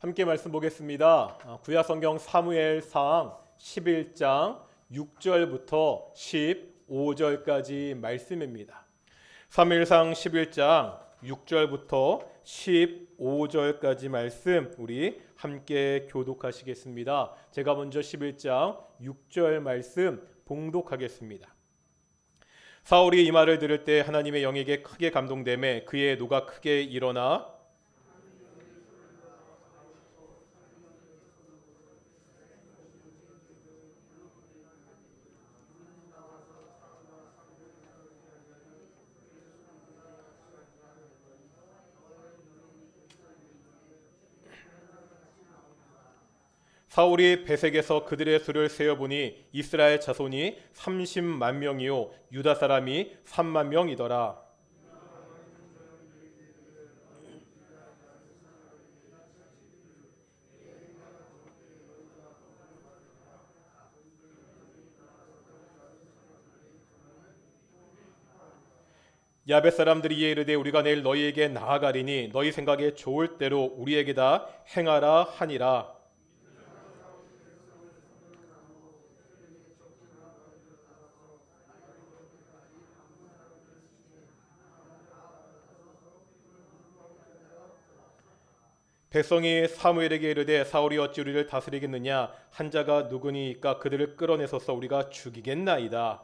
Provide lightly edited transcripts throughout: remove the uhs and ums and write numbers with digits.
함께 말씀 보겠습니다. 구약 성경 사무엘상 11장 6절부터 15절까지 말씀입니다. 사무엘상 11장 6절부터 15절까지 말씀 우리 함께 교독하시겠습니다. 제가 먼저 11장 6절 말씀 봉독하겠습니다. 사울이 이 말을 들을 때 하나님의 영에게 크게 감동되매 그의 노가 크게 일어나 사울이 베색에서 그들의 수를 세어보니 이스라엘 자손이 30만 명이요 유다 사람이 3만 명이더라. 야벳 사람들이 이에 이르되 우리가 내일 너희에게 나아가리니 너희 생각에 좋을 대로 우리에게 다 행하라 하니라. 백성이 사무엘에게 이르되 사울이 어찌 우리를 다스리겠느냐 한 자가 누구니까 그들을 끌어내서서 우리가 죽이겠나이다.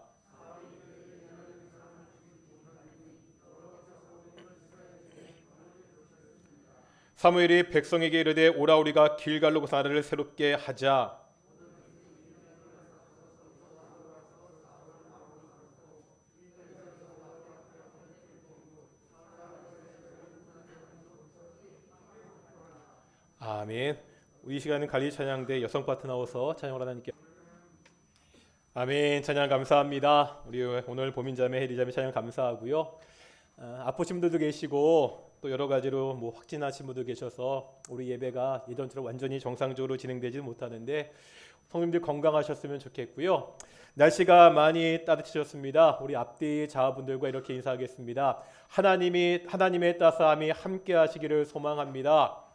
사무엘이 백성에게 이르되 오라 우리가 길갈로 나라를 새롭게 하자. 아멘. 이 시간은 관리 찬양대 여성 파트 나와서 찬양을 하나님께 아멘. 찬양 감사합니다. 우리 오늘 보민자매 혜리자매 찬양 감사하고요. 아프신 분들도 계시고 또 여러 가지로 확진하신 분도 계셔서 우리 예배가 예전처럼 완전히 정상적으로 진행되지 못하는데 성도님들 건강하셨으면 좋겠고요. 날씨가 많이 따뜻해졌습니다. 우리 앞뒤 자분들과 이렇게 인사하겠습니다. 하나님의 따스함이 함께 하시기를 소망합니다.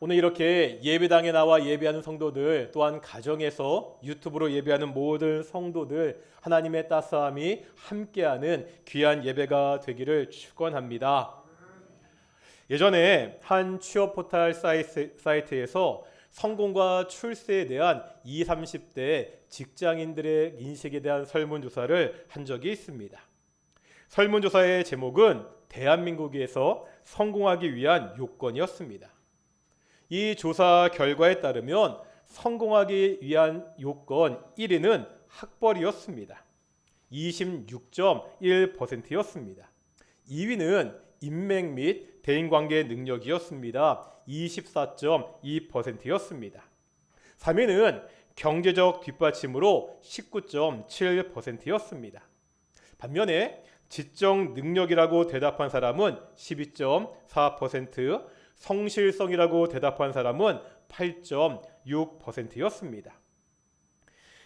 오늘 이렇게 예배당에 나와 예배하는 성도들 또한 가정에서 유튜브로 예배하는 모든 성도들 하나님의 따스함이 함께하는 귀한 예배가 되기를 축원합니다. 예전에 한 취업 포털 사이트에서 성공과 출세에 대한 20, 30대 직장인들의 인식에 대한 설문조사를 한 적이 있습니다. 설문조사의 제목은 대한민국에서 성공하기 위한 요건이었습니다. 이 조사 결과에 따르면 성공하기 위한 요건 1위는 학벌이었습니다. 26.1%였습니다. 2위는 인맥 및 대인관계 능력이었습니다. 24.2%였습니다. 3위는 경제적 뒷받침으로 19.7%였습니다. 반면에 지적 능력이라고 대답한 사람은 12.4%, 성실성이라고 대답한 사람은 8.6%였습니다.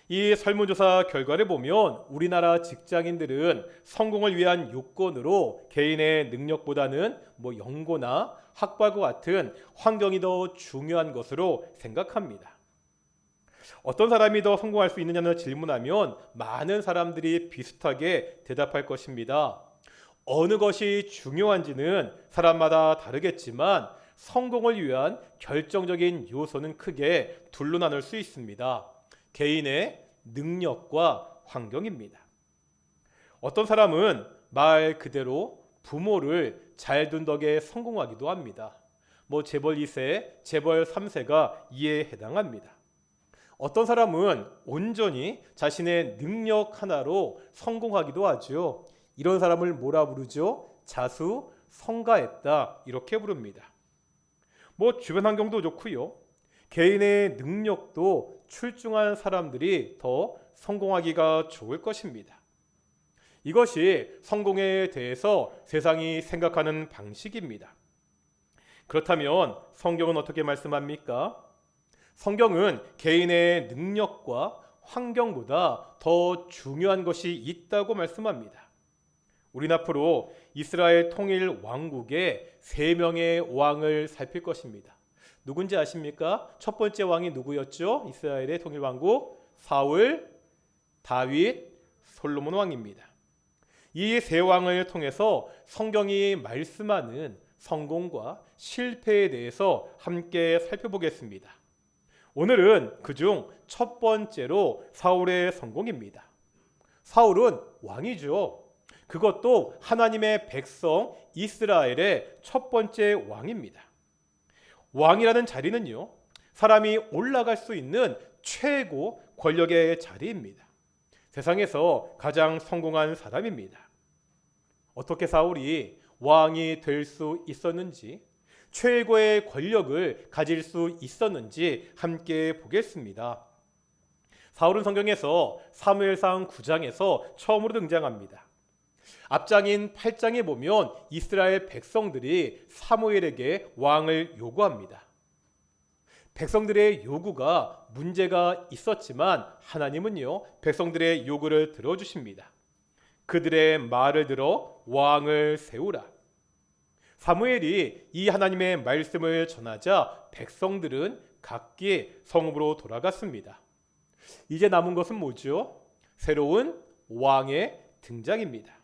이 설문조사 결과를 보면 우리나라 직장인들은 성공을 위한 요건으로 개인의 능력보다는 연고나 학벌과 같은 환경이 더 중요한 것으로 생각합니다. 어떤 사람이 더 성공할 수 있느냐는 질문하면 많은 사람들이 비슷하게 대답할 것입니다. 어느 것이 중요한지는 사람마다 다르겠지만 성공을 위한 결정적인 요소는 크게 둘로 나눌 수 있습니다. 개인의 능력과 환경입니다. 어떤 사람은 말 그대로 부모를 잘 둔 덕에 성공하기도 합니다. 재벌 2세, 재벌 3세가 이에 해당합니다. 어떤 사람은 온전히 자신의 능력 하나로 성공하기도 하죠. 이런 사람을 뭐라 부르죠? 자수성가했다 이렇게 부릅니다. 주변 환경도 좋고요. 개인의 능력도 출중한 사람들이 더 성공하기가 좋을 것입니다. 이것이 성공에 대해서 세상이 생각하는 방식입니다. 그렇다면 성경은 어떻게 말씀합니까? 성경은 개인의 능력과 환경보다 더 중요한 것이 있다고 말씀합니다. 우린 앞으로 이스라엘 통일 왕국의 3명의 왕을 살필 것입니다. 누군지 아십니까? 첫 번째 왕이 누구였죠? 이스라엘의 통일 왕국 사울, 다윗, 솔로몬 왕입니다. 이 세 왕을 통해서 성경이 말씀하는 성공과 실패에 대해서 함께 살펴보겠습니다. 오늘은 그중 첫 번째로 사울의 성공입니다. 사울은 왕이죠. 그것도 하나님의 백성 이스라엘의 첫 번째 왕입니다. 왕이라는 자리는요, 사람이 올라갈 수 있는 최고 권력의 자리입니다. 세상에서 가장 성공한 사람입니다. 어떻게 사울이 왕이 될 수 있었는지, 최고의 권력을 가질 수 있었는지 함께 보겠습니다. 사울은 성경에서 사무엘상 9장에서 처음으로 등장합니다. 앞장인 8장에 보면 이스라엘 백성들이 사무엘에게 왕을 요구합니다. 백성들의 요구가 문제가 있었지만 하나님은요, 백성들의 요구를 들어주십니다. 그들의 말을 들어 왕을 세우라. 사무엘이 이 하나님의 말씀을 전하자 백성들은 각기 성읍으로 돌아갔습니다. 이제 남은 것은 뭐죠? 새로운 왕의 등장입니다.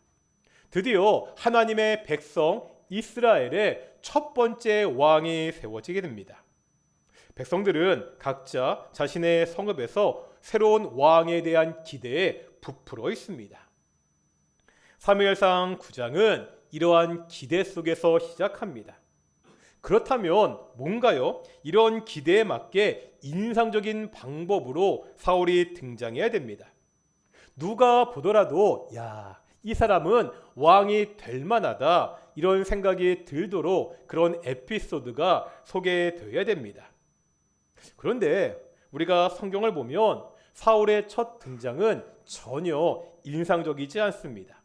드디어 하나님의 백성 이스라엘의 첫 번째 왕이 세워지게 됩니다. 백성들은 각자 자신의 성읍에서 새로운 왕에 대한 기대에 부풀어 있습니다. 사무엘상 9장은 이러한 기대 속에서 시작합니다. 그렇다면 뭔가요? 이런 기대에 맞게 인상적인 방법으로 사울이 등장해야 됩니다. 누가 보더라도 이 사람은 왕이 될 만하다, 이런 생각이 들도록 그런 에피소드가 소개되어야 됩니다. 그런데 우리가 성경을 보면 사울의 첫 등장은 전혀 인상적이지 않습니다.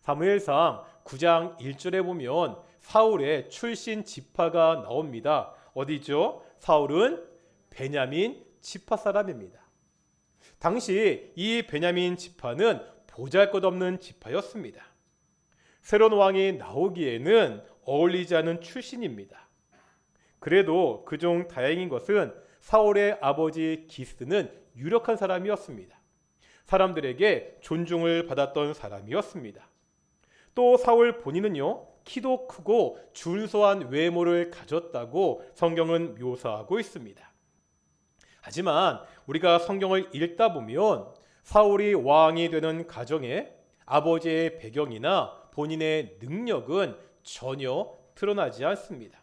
사무엘상 9장 1절에 보면 사울의 출신 지파가 나옵니다. 어디죠? 사울은 베냐민 지파 사람입니다. 당시 이 베냐민 지파는 보잘것없는 지파였습니다. 새로운 왕이 나오기에는 어울리지 않은 출신입니다. 그래도 그중 다행인 것은 사울의 아버지 기스는 유력한 사람이었습니다. 사람들에게 존중을 받았던 사람이었습니다. 또 사울 본인은요, 키도 크고 준수한 외모를 가졌다고 성경은 묘사하고 있습니다. 하지만 우리가 성경을 읽다 보면 사울이 왕이 되는 가정에 아버지의 배경이나 본인의 능력은 전혀 드러나지 않습니다.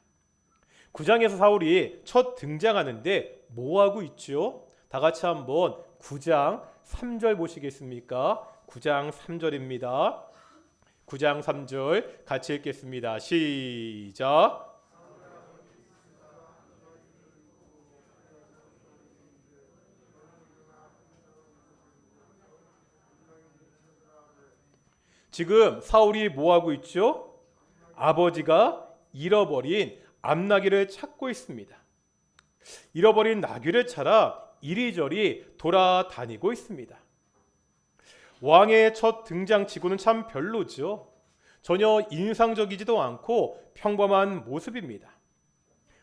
9장에서 사울이 첫 등장하는데 뭐하고 있죠? 다 같이 한번 9장 3절 보시겠습니까? 9장 3절입니다. 9장 3절 같이 읽겠습니다. 시작. 지금 사울이 뭐하고 있죠? 아버지가 잃어버린 암나귀를 찾고 있습니다. 잃어버린 나귀를 찾아 이리저리 돌아다니고 있습니다. 왕의 첫 등장치고는 참 별로죠. 전혀 인상적이지도 않고 평범한 모습입니다.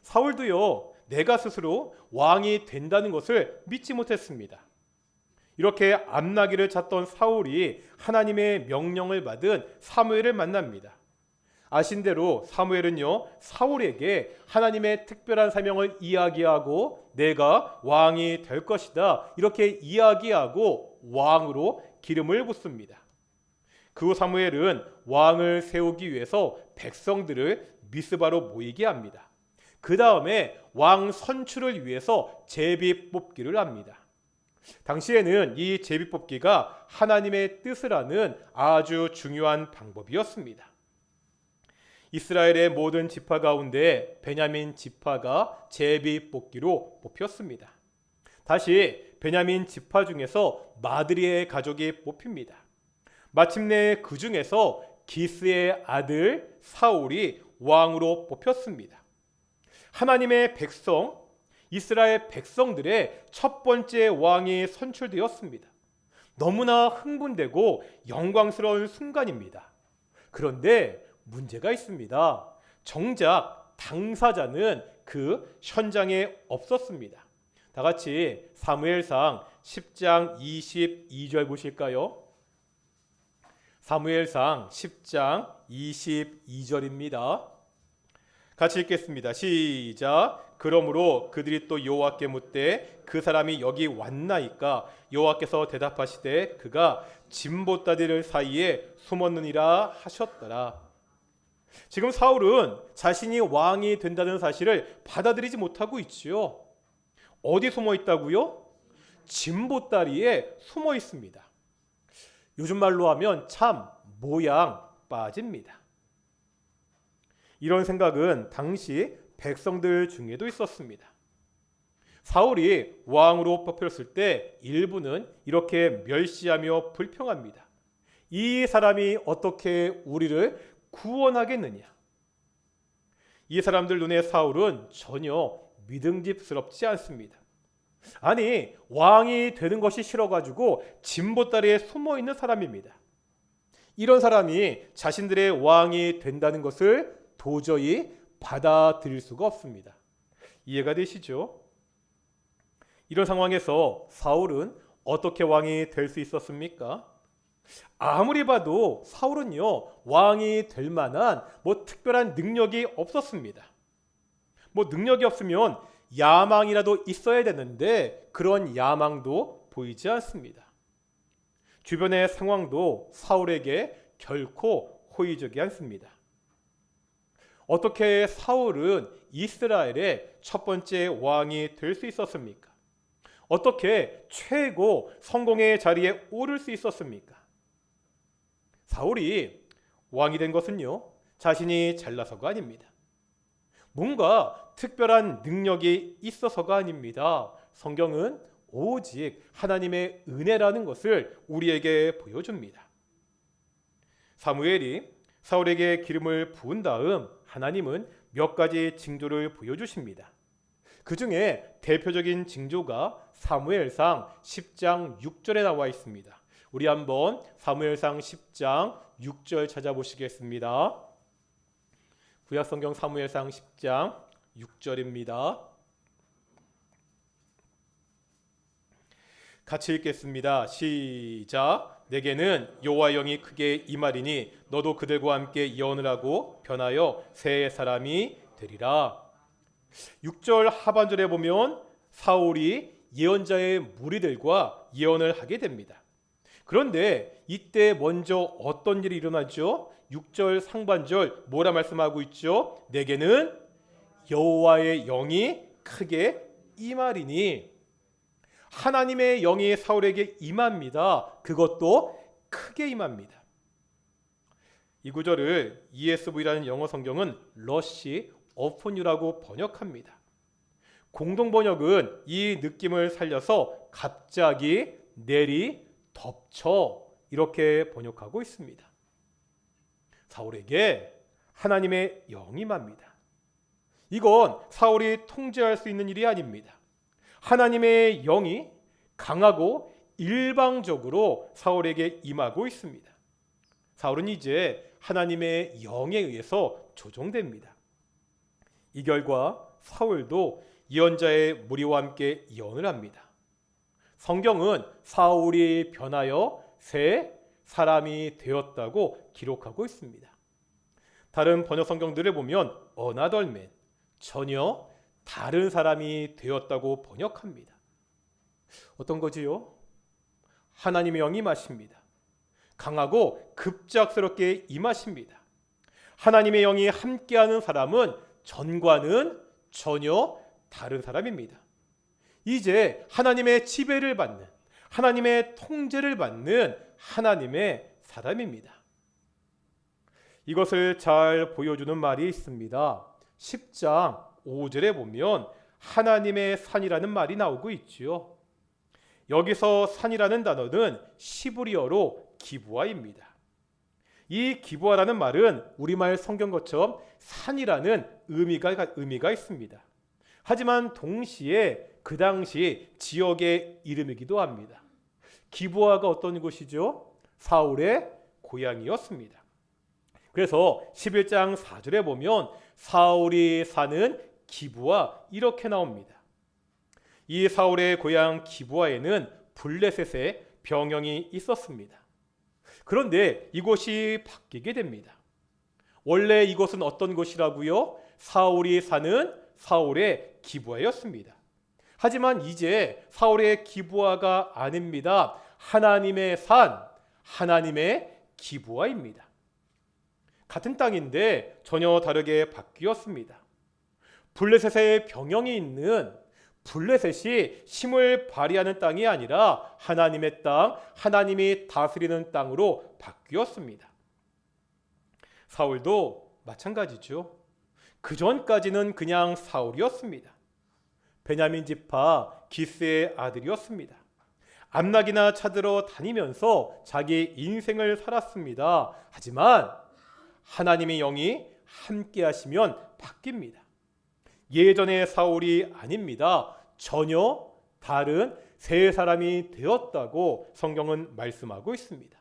사울도요, 내가 스스로 왕이 된다는 것을 믿지 못했습니다. 이렇게 암나귀를 찾던 사울이 하나님의 명령을 받은 사무엘을 만납니다. 아신 대로 사무엘은요, 사울에게 하나님의 특별한 사명을 이야기하고 내가 왕이 될 것이다, 이렇게 이야기하고 왕으로 기름을 붓습니다. 그 후 사무엘은 왕을 세우기 위해서 백성들을 미스바로 모이게 합니다. 그 다음에 왕 선출을 위해서 제비 뽑기를 합니다. 당시에는 이 제비 뽑기가 하나님의 뜻을 아는 아주 중요한 방법이었습니다. 이스라엘의 모든 지파 가운데 베냐민 지파가 제비 뽑기로 뽑혔습니다. 다시 베냐민 지파 중에서 마드리의 가족이 뽑힙니다. 마침내 그 중에서 기스의 아들 사울이 왕으로 뽑혔습니다. 하나님의 백성, 이스라엘 백성들의 첫 번째 왕이 선출되었습니다. 너무나 흥분되고 영광스러운 순간입니다. 그런데 문제가 있습니다. 정작 당사자는 그 현장에 없었습니다. 다 같이 사무엘상 10장 22절 보실까요? 사무엘상 10장 22절입니다. 같이 읽겠습니다. 시작. 그러므로 그들이 또 여호와께 묻되 그 사람이 여기 왔나이까? 여호와께서 대답하시되 그가 진보따들 사이에 숨었느니라 하셨더라. 지금 사울은 자신이 왕이 된다는 사실을 받아들이지 못하고 있지요. 어디 숨어 있다고요? 진보다리에 숨어 있습니다. 요즘 말로 하면 참 모양 빠집니다. 이런 생각은 당시 백성들 중에도 있었습니다. 사울이 왕으로 뽑혔을 때 일부는 이렇게 멸시하며 불평합니다. 이 사람이 어떻게 우리를 구원하겠느냐? 이 사람들 눈에 사울은 전혀 믿음직스럽지 않습니다. 아니, 왕이 되는 것이 싫어가지고 진보다리에 숨어 있는 사람입니다. 이런 사람이 자신들의 왕이 된다는 것을 도저히 받아들일 수가 없습니다. 이해가 되시죠? 이런 상황에서 사울은 어떻게 왕이 될 수 있었습니까? 아무리 봐도 사울은요, 왕이 될 만한 특별한 능력이 없었습니다. 능력이 없으면 야망이라도 있어야 되는데 그런 야망도 보이지 않습니다. 주변의 상황도 사울에게 결코 호의적이 않습니다. 어떻게 사울은 이스라엘의 첫 번째 왕이 될 수 있었습니까? 어떻게 최고 성공의 자리에 오를 수 있었습니까? 사울이 왕이 된 것은요, 자신이 잘나서가 아닙니다. 뭔가 특별한 능력이 있어서가 아닙니다. 성경은 오직 하나님의 은혜라는 것을 우리에게 보여줍니다. 사무엘이 사울에게 기름을 부은 다음 하나님은 몇 가지 징조를 보여주십니다. 그 중에 대표적인 징조가 사무엘상 10장 6절에 나와 있습니다. 우리 한번 사무엘상 10장 6절 찾아보시겠습니다. 구약성경 사무엘상 10장 6절입니다. 같이 읽겠습니다. 시작. 내게는 여호와 영이 크게 임하리니 너도 그들과 함께 예언을 하고 변하여 새 사람이 되리라. 6절 하반절에 보면 사울이 예언자의 무리들과 예언을 하게 됩니다. 그런데 이때 먼저 어떤 일이 일어나죠? 6절 상반절 뭐라 말씀하고 있죠? 내게는 여호와의 영이 크게 임하리니, 하나님의 영이 사울에게 임합니다. 그것도 크게 임합니다. 이 구절을 ESV라는 영어 성경은 rush upon you라고 번역합니다. 공동 번역은 이 느낌을 살려서 갑자기 내리 덮쳐 이렇게 번역하고 있습니다. 사울에게 하나님의 영이 임합니다. 이건 사울이 통제할 수 있는 일이 아닙니다. 하나님의 영이 강하고 일방적으로 사울에게 임하고 있습니다. 사울은 이제 하나님의 영에 의해서 조종됩니다. 이 결과 사울도 예언자의 무리와 함께 예언을 합니다. 성경은 사울이 변하여 새 사람이 되었다고 기록하고 있습니다. 다른 번역 성경들을 보면 another man, 전혀 다른 사람이 되었다고 번역합니다. 어떤 거지요? 하나님의 영이 임하십니다. 강하고 급작스럽게 임하십니다. 하나님의 영이 함께하는 사람은 전과는 전혀 다른 사람입니다. 이제 하나님의 지배를 받는, 하나님의 통제를 받는 하나님의 사람입니다. 이것을 잘 보여주는 말이 있습니다. 10장 5절에 보면 하나님의 산이라는 말이 나오고 있지요. 여기서 산이라는 단어는 시브리어로 기브아입니다. 이 기브아라는 말은 우리말 성경 것처럼 산이라는 의미가 있습니다. 하지만 동시에 그 당시 지역의 이름이기도 합니다. 기브아가 어떤 곳이죠? 사울의 고향이었습니다. 그래서 11장 4절에 보면 사울이 사는 기브아 이렇게 나옵니다. 이 사울의 고향 기브아에는 블레셋의 병영이 있었습니다. 그런데 이곳이 바뀌게 됩니다. 원래 이곳은 어떤 곳이라고요? 사울이 사는 사울의 기브아였습니다. 하지만 이제 사울의 기브아가 아닙니다. 하나님의 산, 하나님의 기브아입니다. 같은 땅인데 전혀 다르게 바뀌었습니다. 블레셋의 병영이 있는 블레셋이 힘을 발휘하는 땅이 아니라 하나님의 땅, 하나님이 다스리는 땅으로 바뀌었습니다. 사울도 마찬가지죠. 그 전까지는 그냥 사울이었습니다. 베냐민 지파 기스의 아들이었습니다. 암낙이나 찾으러 다니면서 자기 인생을 살았습니다. 하지만 하나님의 영이 함께 하시면 바뀝니다. 예전의 사울이 아닙니다. 전혀 다른 새 사람이 되었다고 성경은 말씀하고 있습니다.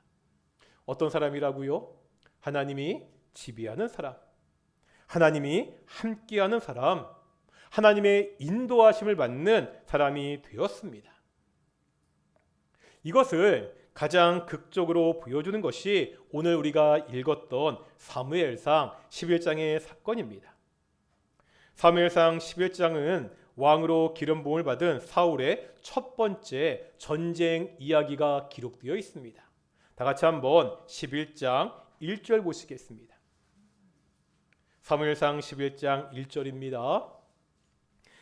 어떤 사람이라고요? 하나님이 지배하는 사람, 하나님이 함께하는 사람, 하나님의 인도하심을 받는 사람이 되었습니다. 이것을 가장 극적으로 보여주는 것이 오늘 우리가 읽었던 사무엘상 11장의 사건입니다. 사무엘상 11장은 왕으로 기름 부음을 받은 사울의 첫 번째 전쟁 이야기가 기록되어 있습니다. 다 같이 한번 11장 1절 보시겠습니다. 사무엘상 11장 1절입니다.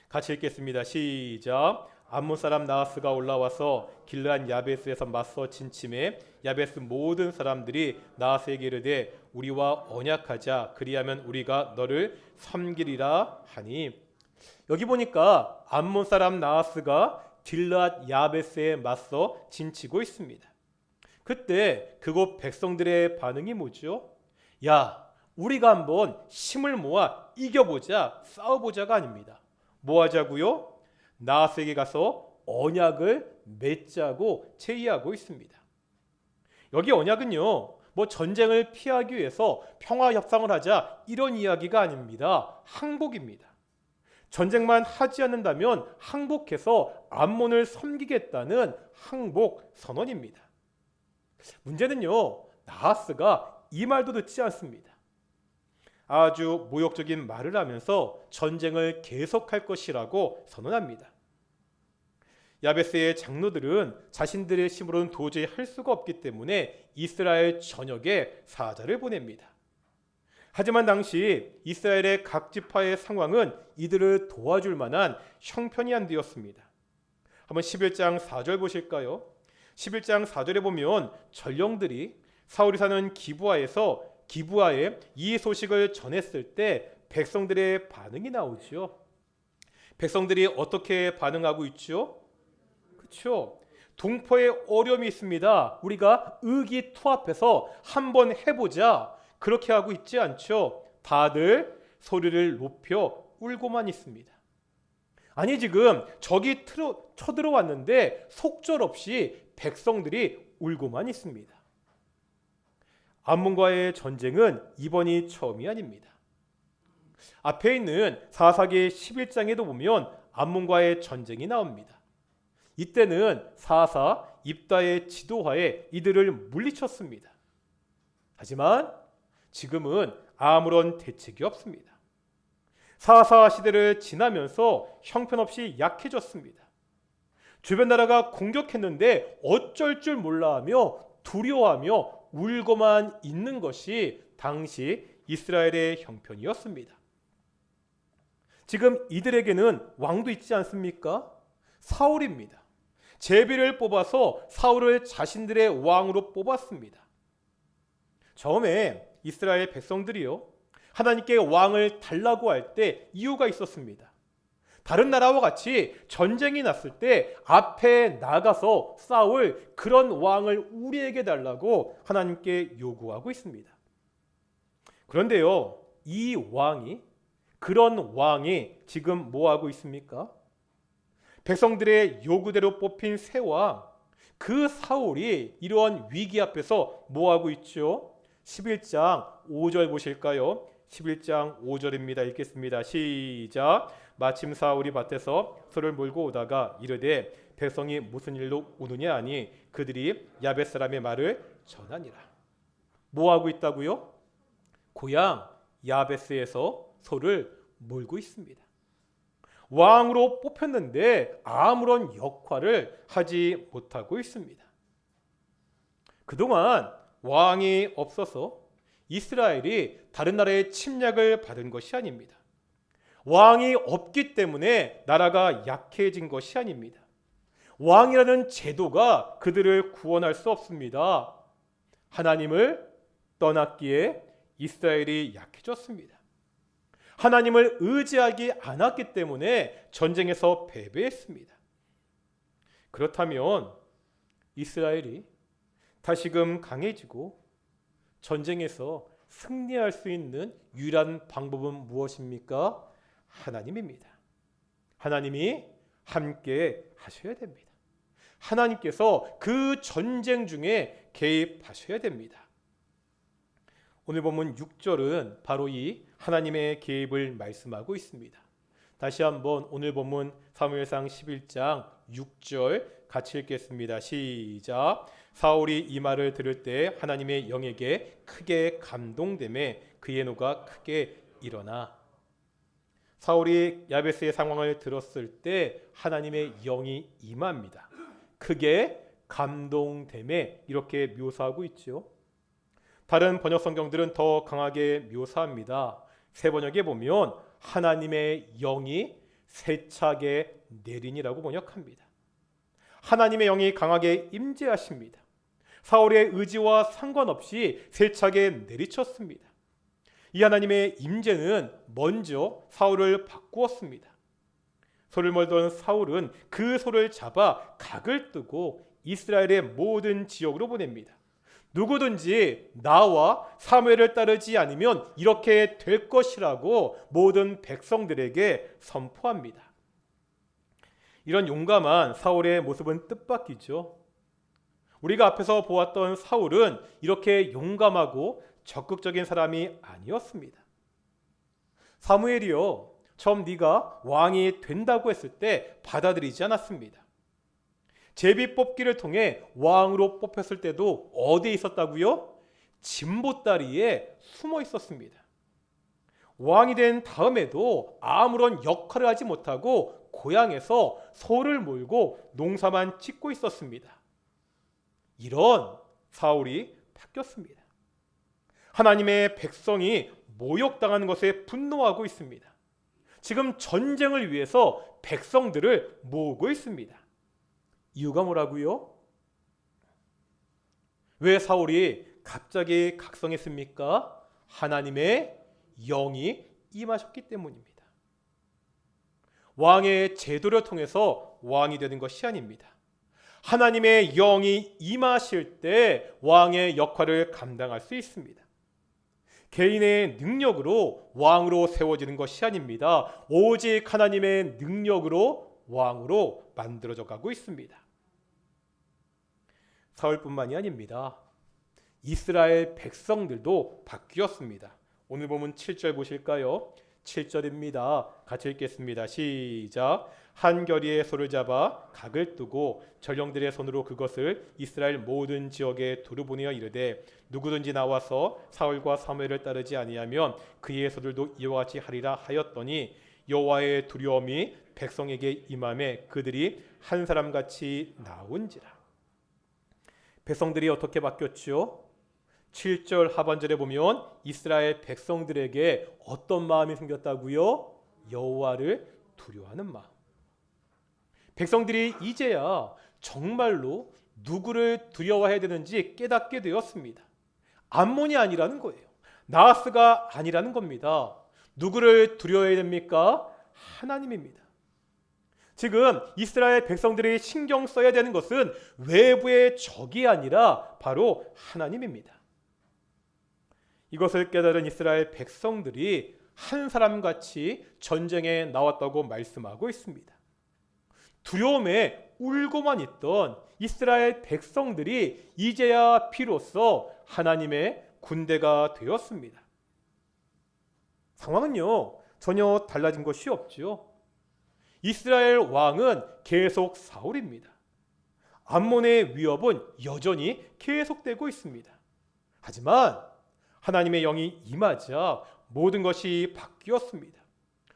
같이 읽겠습니다. 시작. 암몬 사람 나하스가 올라와서 길르앗 야베스에서 맞서 진침해 야베스 모든 사람들이 나하스에게 이르되 우리와 언약하자 그리하면 우리가 너를 섬기리라 하니. 여기 보니까 암몬 사람 나하스가 길르앗 야베스에 맞서 진치고 있습니다. 그때 그곳 백성들의 반응이 뭐죠? 야, 우리가 한번 힘을 모아 이겨보자, 싸워보자가 아닙니다. 뭐 하자고요? 나하스에게 가서 언약을 맺자고 제의하고 있습니다. 여기 언약은요, 뭐 전쟁을 피하기 위해서 평화 협상을 하자 이런 이야기가 아닙니다. 항복입니다. 전쟁만 하지 않는다면 항복해서 암몬을 섬기겠다는 항복 선언입니다. 문제는요, 나하스가 이 말도 듣지 않습니다. 아주 모욕적인 말을 하면서 전쟁을 계속할 것이라고 선언합니다. 야베스의 장로들은 자신들의 힘으로는 도저히 할 수가 없기 때문에 이스라엘 전역에 사자를 보냅니다. 하지만 당시 이스라엘의 각 지파의 상황은 이들을 도와줄 만한 형편이 안 되었습니다. 한번 11장 4절 보실까요? 11장 4절에 보면 전령들이 사울이 사는 기브아에 이 소식을 전했을 때 백성들의 반응이 나오죠. 백성들이 어떻게 반응하고 있죠? 그렇죠. 동포의 어려움이 있습니다. 우리가 의기투합해서 한번 해보자. 그렇게 하고 있지 않죠. 다들 소리를 높여 울고만 있습니다. 아니 지금 적이 쳐들어왔는데 속절없이 백성들이 울고만 있습니다. 암몬과의 전쟁은 이번이 처음이 아닙니다. 앞에 있는 사사기 11장에도 보면 암몬과의 전쟁이 나옵니다. 이때는 사사 입다의 지도하에 이들을 물리쳤습니다. 하지만 지금은 아무런 대책이 없습니다. 사사 시대를 지나면서 형편없이 약해졌습니다. 주변 나라가 공격했는데 어쩔 줄 몰라하며 두려워하며 울고만 있는 것이 당시 이스라엘의 형편이었습니다. 지금 이들에게는 왕도 있지 않습니까? 사울입니다. 제비를 뽑아서 사울을 자신들의 왕으로 뽑았습니다. 처음에 이스라엘 백성들이요, 하나님께 왕을 달라고 할 때 이유가 있었습니다. 다른 나라와 같이 전쟁이 났을 때 앞에 나가서 싸울 그런 왕을 우리에게 달라고 하나님께 요구하고 있습니다. 그런데요, 그런 왕이 지금 뭐 하고 있습니까? 백성들의 요구대로 뽑힌 새 왕, 그 사울이 이러한 위기 앞에서 뭐 하고 있죠? 11장 5절 보실까요? 11장 5절입니다. 읽겠습니다. 시작. 마침 사울이 밭에서 소를 몰고 오다가 이르되 백성이 무슨 일로 오느냐 하니 그들이 야벳 사람의 말을 전하니라. 뭐 하고 있다고요? 고향 야베스에서 소를 몰고 있습니다. 왕으로 뽑혔는데 아무런 역할을 하지 못하고 있습니다. 그동안 왕이 없어서 이스라엘이 다른 나라의 침략을 받은 것이 아닙니다. 왕이 없기 때문에 나라가 약해진 것이 아닙니다. 왕이라는 제도가 그들을 구원할 수 없습니다. 하나님을 떠났기에 이스라엘이 약해졌습니다. 하나님을 의지하지 않았기 때문에 전쟁에서 패배했습니다. 그렇다면 이스라엘이 다시금 강해지고 전쟁에서 승리할 수 있는 유일한 방법은 무엇입니까? 하나님입니다. 하나님이 함께 하셔야 됩니다. 하나님께서 그 전쟁 중에 개입하셔야 됩니다. 오늘 본문 6절은 바로 이 하나님의 개입을 말씀하고 있습니다. 다시 한번 오늘 본문 사무엘상 11장 6절 같이 읽겠습니다. 시작. 사울이 이 말을 들을 때 하나님의 영에게 크게 감동되매 그의 노가 크게 일어나. 사울이 야베스의 상황을 들었을 때 하나님의 영이 임합니다. 크게 감동되매 이렇게 묘사하고 있죠. 다른 번역 성경들은 더 강하게 묘사합니다. 새 번역에 보면 하나님의 영이 세차게 내리니라고 번역합니다. 하나님의 영이 강하게 임재하십니다. 사울의 의지와 상관없이 세차게 내리쳤습니다. 이 하나님의 임재는 먼저 사울을 바꾸었습니다. 소를 몰던 사울은 그 소를 잡아 각을 뜨고 이스라엘의 모든 지역으로 보냅니다. 누구든지 나와 사무엘을 따르지 않으면 이렇게 될 것이라고 모든 백성들에게 선포합니다. 이런 용감한 사울의 모습은 뜻밖이죠. 우리가 앞에서 보았던 사울은 이렇게 용감하고 적극적인 사람이 아니었습니다. 사무엘이요, 처음 네가 왕이 된다고 했을 때 받아들이지 않았습니다. 제비 뽑기를 통해 왕으로 뽑혔을 때도 어디에 있었다고요? 진보다리에 숨어 있었습니다. 왕이 된 다음에도 아무런 역할을 하지 못하고 고향에서 소를 몰고 농사만 짓고 있었습니다. 이런 사울이 바뀌었습니다. 하나님의 백성이 모욕당하는 것에 분노하고 있습니다. 지금 전쟁을 위해서 백성들을 모으고 있습니다. 이유가 뭐라고요? 왜 사울이 갑자기 각성했습니까? 하나님의 영이 임하셨기 때문입니다. 왕의 제도를 통해서 왕이 되는 것이 아닙니다. 하나님의 영이 임하실 때 왕의 역할을 감당할 수 있습니다. 개인의 능력으로 왕으로 세워지는 것이 아닙니다. 오직 하나님의 능력으로 왕으로 만들어져 가고 있습니다. 사울뿐만이 아닙니다. 이스라엘 백성들도 바뀌었습니다. 오늘 보면 7절 보실까요? 7절입니다. 같이 읽겠습니다. 시작. 한 겨리의 소를 잡아 각을 뜨고 전령들의 손으로 그것을 이스라엘 모든 지역에 두루 보내어 이르되 누구든지 나와서 사울과 사무엘을 따르지 아니하면 그의 소들도 이와 같이 하리라 하였더니 여호와의 두려움이 백성에게 임함에 그들이 한 사람같이 나온지라. 백성들이 어떻게 바뀌었죠? 7절 하반절에 보면 이스라엘 백성들에게 어떤 마음이 생겼다고요? 여호와를 두려워하는 마음. 백성들이 이제야 정말로 누구를 두려워해야 되는지 깨닫게 되었습니다. 암몬이 아니라는 거예요. 나하스가 아니라는 겁니다. 누구를 두려워해야 됩니까? 하나님입니다. 지금 이스라엘 백성들이 신경 써야 되는 것은 외부의 적이 아니라 바로 하나님입니다. 이것을 깨달은 이스라엘 백성들이 한 사람같이 전쟁에 나왔다고 말씀하고 있습니다. 두려움에 울고만 있던 이스라엘 백성들이 이제야 비로소 하나님의 군대가 되었습니다. 상황은요, 전혀 달라진 것이 없죠. 이스라엘 왕은 계속 사울입니다. 암몬의 위협은 여전히 계속되고 있습니다. 하지만 하나님의 영이 임하자 모든 것이 바뀌었습니다.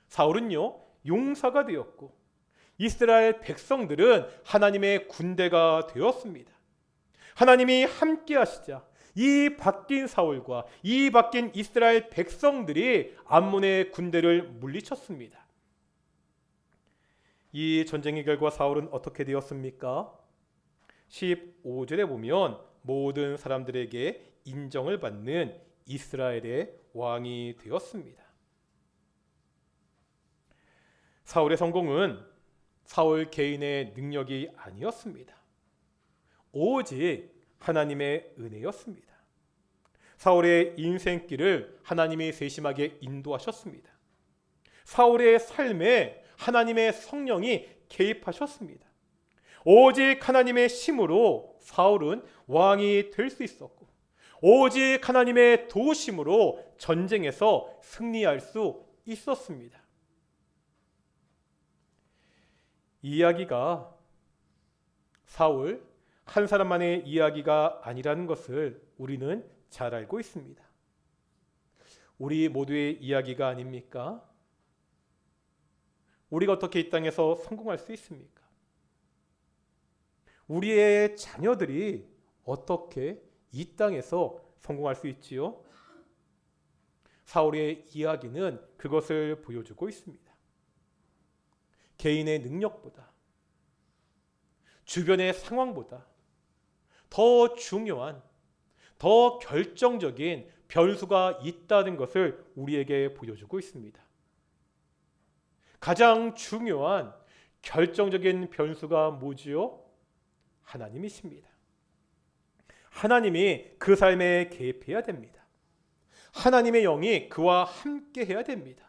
사울은요, 용사가 되었고 이스라엘 백성들은 하나님의 군대가 되었습니다. 하나님이 함께 하시자 이 바뀐 사울과 이 바뀐 이스라엘 백성들이 암몬의 군대를 물리쳤습니다. 이 전쟁의 결과 사울은 어떻게 되었습니까? 15절에 보면 모든 사람들에게 인정을 받는 이스라엘의 왕이 되었습니다. 사울의 성공은 사울 개인의 능력이 아니었습니다. 오직 하나님의 은혜였습니다. 사울의 인생길을 하나님이 세심하게 인도하셨습니다. 사울의 삶에 하나님의 성령이 개입하셨습니다. 오직 하나님의 심으로 사울은 왕이 될 수 있었고, 오직 하나님의 도우심으로 전쟁에서 승리할 수 있었습니다. 이 이야기가 사울 한 사람만의 이야기가 아니라는 것을 우리는 잘 알고 있습니다. 우리 모두의 이야기가 아닙니까? 우리가 어떻게 이 땅에서 성공할 수 있습니까? 우리의 자녀들이 어떻게 이 땅에서 성공할 수 있지요? 사울의 이야기는 그것을 보여주고 있습니다. 개인의 능력보다, 주변의 상황보다 더 중요한, 더 결정적인 변수가 있다는 것을 우리에게 보여주고 있습니다. 가장 중요한 결정적인 변수가 뭐지요? 하나님이십니다. 하나님이 그 삶에 개입해야 됩니다. 하나님의 영이 그와 함께 해야 됩니다.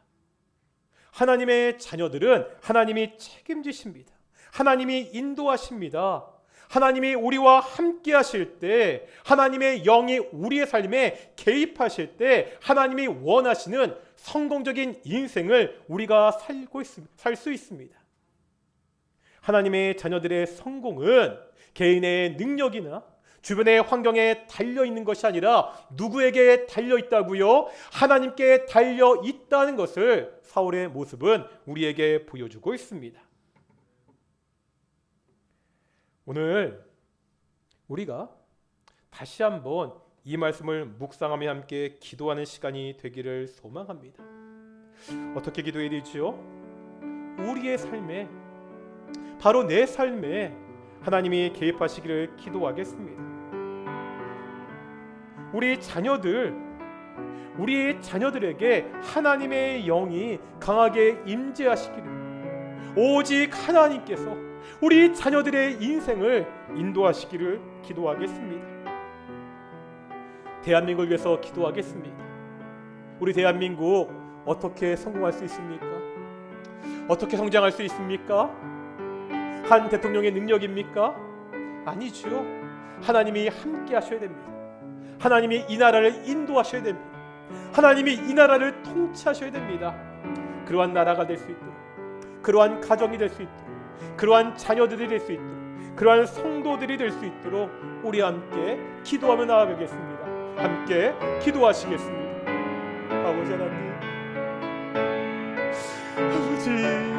하나님의 자녀들은 하나님이 책임지십니다. 하나님이 인도하십니다. 하나님이 우리와 함께 하실 때, 하나님의 영이 우리의 삶에 개입하실 때 하나님이 원하시는 성공적인 인생을 우리가 살 수 있습니다. 하나님의 자녀들의 성공은 개인의 능력이나 주변의 환경에 달려있는 것이 아니라 누구에게 달려있다고요? 하나님께 달려있다는 것을 사울의 모습은 우리에게 보여주고 있습니다. 오늘 우리가 다시 한번 이 말씀을 묵상하며 함께 기도하는 시간이 되기를 소망합니다. 어떻게 기도해야 되지요? 우리의 삶에, 바로 내 삶에 하나님이 개입하시기를 기도하겠습니다. 우리 자녀들에게 하나님의 영이 강하게 임재하시기를, 오직 하나님께서 우리 자녀들의 인생을 인도하시기를 기도하겠습니다. 대한민국을 위해서 기도하겠습니다. 우리 대한민국 어떻게 성공할 수 있습니까? 어떻게 성장할 수 있습니까? 한 대통령의 능력입니까? 아니죠. 하나님이 함께 하셔야 됩니다. 하나님이 이 나라를 인도하셔야 됩니다. 하나님이 이 나라를 통치하셔야 됩니다. 그러한 나라가 될 수 있도록, 그러한 가정이 될 수 있도록, 그러한 자녀들이 될 수 있도록, 그러한 성도들이 될 수 있도록 우리 함께 기도하며 나아가겠습니다. 함께 기도하시겠습니다. 아버지 하나님, 아버지